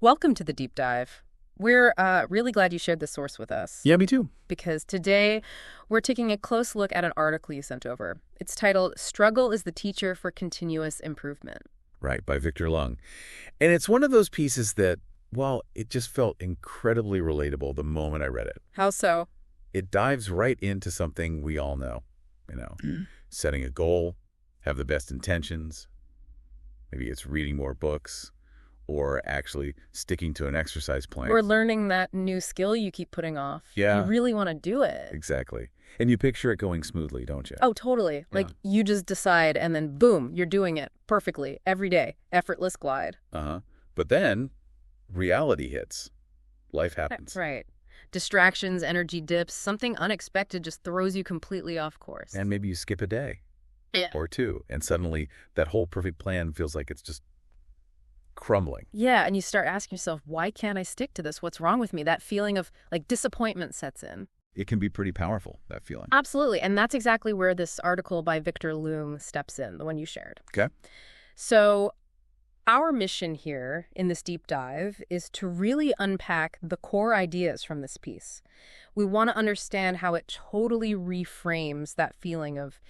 Welcome to the deep dive. We're really glad you shared this source with us. Yeah, me too. Because today we're taking a close look at an article you sent over. It's titled, Struggle is the Teacher for Continuous Improvement. Right, by Victor Lung. And it's one of those pieces that, well, it just felt incredibly relatable the moment I read it. How so? It dives right into something we all know, setting a goal, have the best intentions. Maybe it's reading more books or actually sticking to an exercise plan. Or learning that new skill you keep putting off. Yeah. You really want to do it. Exactly. And you picture it going smoothly, don't you? Oh, totally. Yeah. Like you just decide and then boom, you're doing it perfectly every day. Effortless glide. Uh-huh. But then reality hits. Life happens. Right. Distractions, energy dips, something unexpected just throws you completely off course. And maybe you skip a day. Yeah. Or two, and suddenly that whole perfect plan feels like it's just crumbling. Yeah, and you start asking yourself, why can't I stick to this? What's wrong with me? That feeling of like disappointment sets in. It can be pretty powerful, that feeling. Absolutely, and that's exactly where this article by Victor Loom steps in, the one you shared. Okay. So our mission here in this deep dive is to really unpack the core ideas from this piece. We want to understand how it totally reframes that feeling of,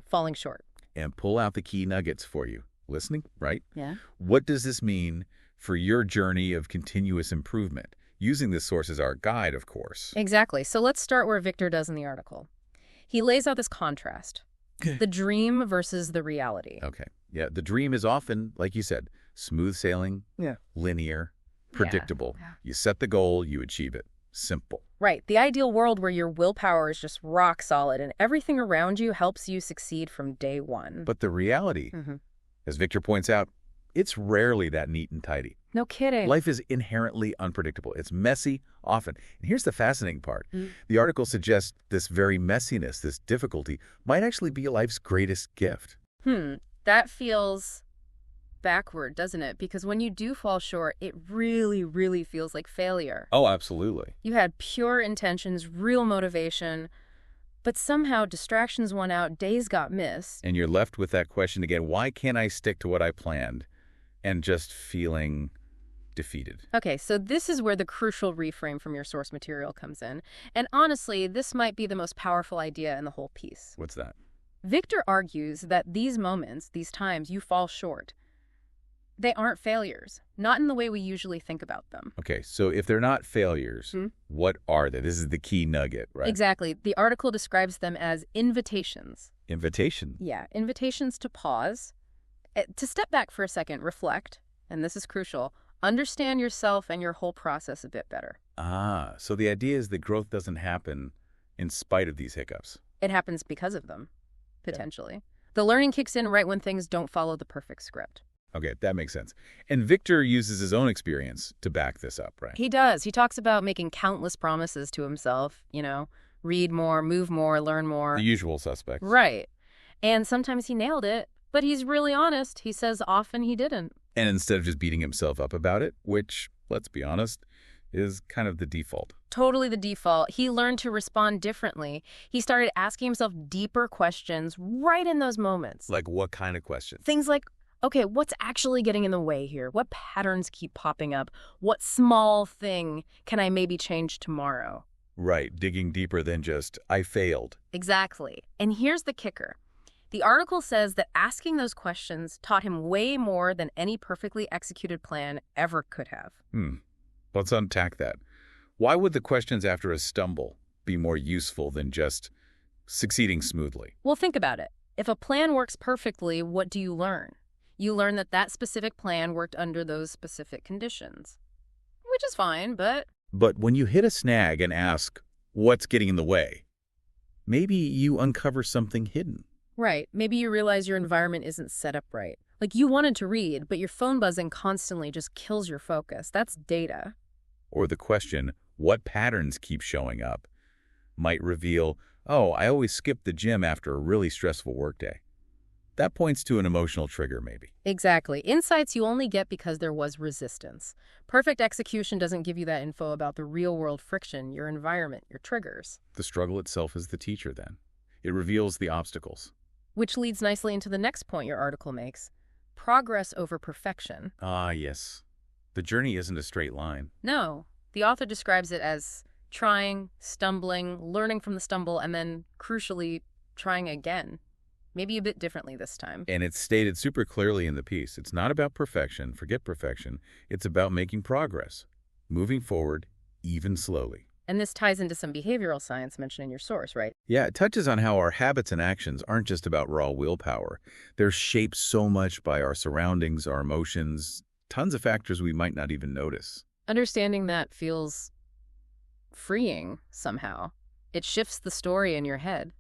falling short. And pull out the key nuggets for you. Listening, right? Yeah. What does this mean for your journey of continuous improvement? Using this source as our guide, of course. Exactly. So let's start where Victor does in the article. He lays out this contrast, the dream versus the reality. Okay. Yeah, the dream is often, like you said, smooth sailing, linear, predictable. Yeah. You set the goal, you achieve it. Simple. Right. The ideal world where your willpower is just rock solid and everything around you helps you succeed from day one. But the reality, as Victor points out, it's rarely that neat and tidy. No kidding. Life is inherently unpredictable. It's messy often. And here's the fascinating part. The article suggests this very messiness, this difficulty, might actually be life's greatest gift. That feels backward, doesn't it? Because when you do fall short, it really, really feels like failure. Oh, absolutely. You had pure intentions, real motivation, but somehow distractions won out, days got missed. And you're left with that question again, why can't I stick to what I planned? And just feeling defeated. Okay, so this is where the crucial reframe from your source material comes in. And honestly, this might be the most powerful idea in the whole piece. What's that? Victor argues that these moments, these times you fall short, they aren't failures, not in the way we usually think about them. Okay, so if they're not failures, what are they? This is the key nugget, right? Exactly. The article describes them as invitations. Invitation. Yeah, invitations to pause, to step back for a second, reflect, and this is crucial, understand yourself and your whole process a bit better. Ah, so the idea is that growth doesn't happen in spite of these hiccups. It happens because of them, potentially. The learning kicks in right when things don't follow the perfect script. Okay, that makes sense. And Victor uses his own experience to back this up, right? He does. He talks about making countless promises to himself, read more, move more, learn more. The usual suspects. Right. And sometimes he nailed it, but he's really honest. He says often he didn't. And instead of just beating himself up about it, which, let's be honest, is kind of the default. Totally the default. He learned to respond differently. He started asking himself deeper questions right in those moments. Like what kind of questions? Things like, okay, what's actually getting in the way here? What patterns keep popping up? What small thing can I maybe change tomorrow? Right, digging deeper than just, I failed. Exactly. And here's the kicker. The article says that asking those questions taught him way more than any perfectly executed plan ever could have. Let's unpack that. Why would the questions after a stumble be more useful than just succeeding smoothly? Well, think about it. If a plan works perfectly, what do you learn? You learn that that specific plan worked under those specific conditions. Which is fine, but... But when you hit a snag and ask, what's getting in the way? Maybe you uncover something hidden. Right. Maybe you realize your environment isn't set up right. Like you wanted to read, but your phone buzzing constantly just kills your focus. That's data. Or the question, what patterns keep showing up, might reveal, oh, I always skip the gym after a really stressful workday. That points to an emotional trigger, maybe. Exactly. Insights you only get because there was resistance. Perfect execution doesn't give you that info about the real-world friction, your environment, your triggers. The struggle itself is the teacher, then. It reveals the obstacles. Which leads nicely into the next point your article makes. Progress over perfection. Ah, yes. The journey isn't a straight line. No, the author describes it as trying, stumbling, learning from the stumble, and then, crucially, trying again. Maybe a bit differently this time. And it's stated super clearly in the piece. It's not about perfection, forget perfection. It's about making progress, moving forward, even slowly. And this ties into some behavioral science mentioned in your source, right? Yeah, it touches on how our habits and actions aren't just about raw willpower. They're shaped so much by our surroundings, our emotions, tons of factors we might not even notice. Understanding that feels freeing somehow. It shifts the story in your head.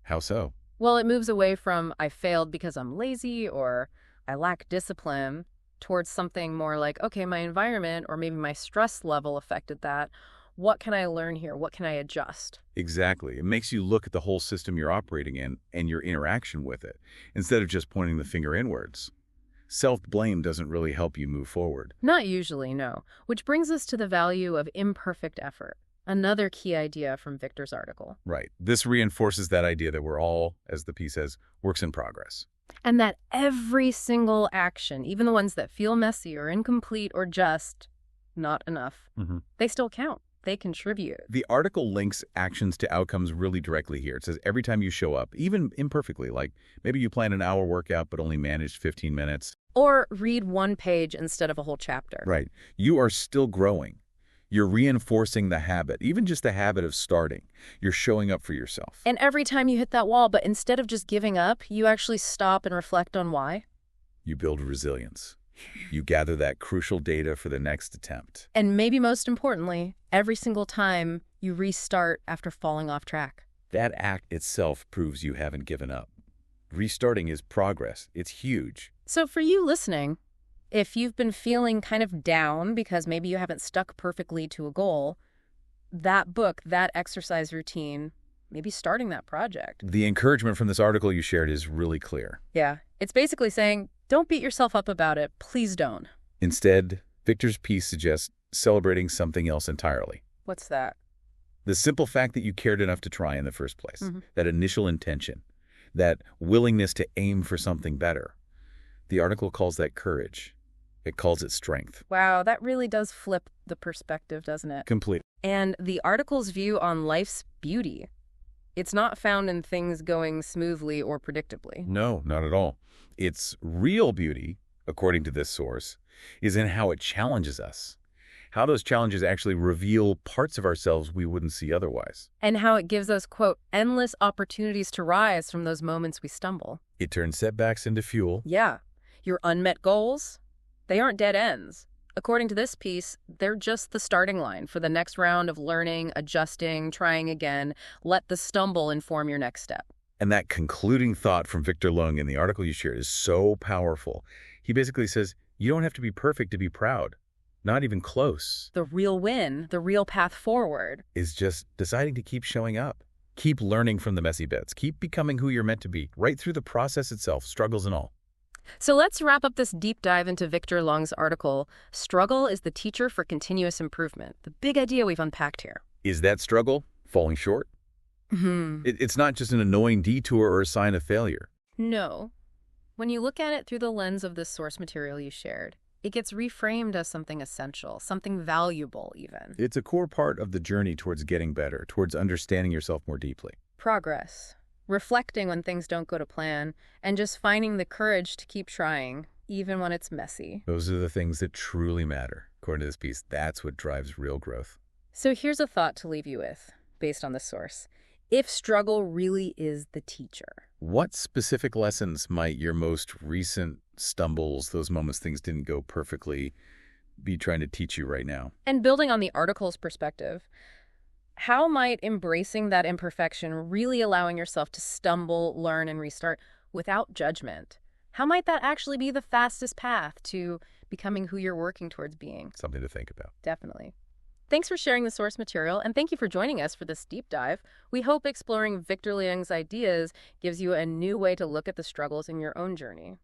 How so? Well, it moves away from I failed because I'm lazy or I lack discipline towards something more like, okay, my environment or maybe my stress level affected that. What can I learn here? What can I adjust? Exactly. It makes you look at the whole system you're operating in and your interaction with it, instead of just pointing the finger inwards. Self-blame doesn't really help you move forward. Not usually, no. Which brings us to the value of imperfect effort. Another key idea from Victor's article. Right. This reinforces that idea that we're all, as the piece says, works in progress. And that every single action, even the ones that feel messy or incomplete or just not enough, they still count. They contribute. The article links actions to outcomes really directly here. It says every time you show up, even imperfectly, like maybe you plan an hour workout but only managed 15 minutes. Or read one page instead of a whole chapter. Right. You are still growing. You're reinforcing the habit, even just the habit of starting. You're showing up for yourself. And every time you hit that wall, but instead of just giving up, you actually stop and reflect on why. You build resilience. You gather that crucial data for the next attempt. And maybe most importantly, every single time you restart after falling off track. That act itself proves you haven't given up. Restarting is progress. It's huge. So for you listening, if you've been feeling kind of down because maybe you haven't stuck perfectly to a goal, that book, that exercise routine, maybe starting that project. The encouragement from this article you shared is really clear. Yeah, it's basically saying, don't beat yourself up about it. Please don't. Instead, Victor's piece suggests celebrating something else entirely. What's that? The simple fact that you cared enough to try in the first place, that initial intention, that willingness to aim for something better. The article calls that courage. It calls it strength. Wow, that really does flip the perspective, doesn't it? Complete. And the article's view on life's beauty. It's not found in things going smoothly or predictably. No, not at all. Its real beauty, according to this source, is in how it challenges us. How those challenges actually reveal parts of ourselves we wouldn't see otherwise. And how it gives us, quote, endless opportunities to rise from those moments we stumble. It turns setbacks into fuel. Yeah. Your unmet goals, they aren't dead ends. According to this piece, they're just the starting line for the next round of learning, adjusting, trying again. Let the stumble inform your next step. And that concluding thought from Victor Lung in the article you shared is so powerful. He basically says, you don't have to be perfect to be proud. Not even close. The real win, the real path forward, is just deciding to keep showing up. Keep learning from the messy bits. Keep becoming who you're meant to be, right through the process itself, struggles and all. So let's wrap up this deep dive into Victor Lung's article, Struggle is the Teacher for Continuous Improvement, the big idea we've unpacked here. Is that struggle falling short? It's not just an annoying detour or a sign of failure. No. When you look at it through the lens of this source material you shared, it gets reframed as something essential, something valuable even. It's a core part of the journey towards getting better, towards understanding yourself more deeply. Progress. Reflecting when things don't go to plan, and just finding the courage to keep trying, even when it's messy. Those are the things that truly matter. According to this piece, that's what drives real growth. So here's a thought to leave you with, based on this source. If struggle really is the teacher, what specific lessons might your most recent stumbles, those moments things didn't go perfectly, be trying to teach you right now? And building on the article's perspective, how might embracing that imperfection, really allowing yourself to stumble, learn, and restart without judgment, how might that actually be the fastest path to becoming who you're working towards being? Something to think about. Definitely. Thanks for sharing the source material, and thank you for joining us for this deep dive. We hope exploring Victor Liang's ideas gives you a new way to look at the struggles in your own journey.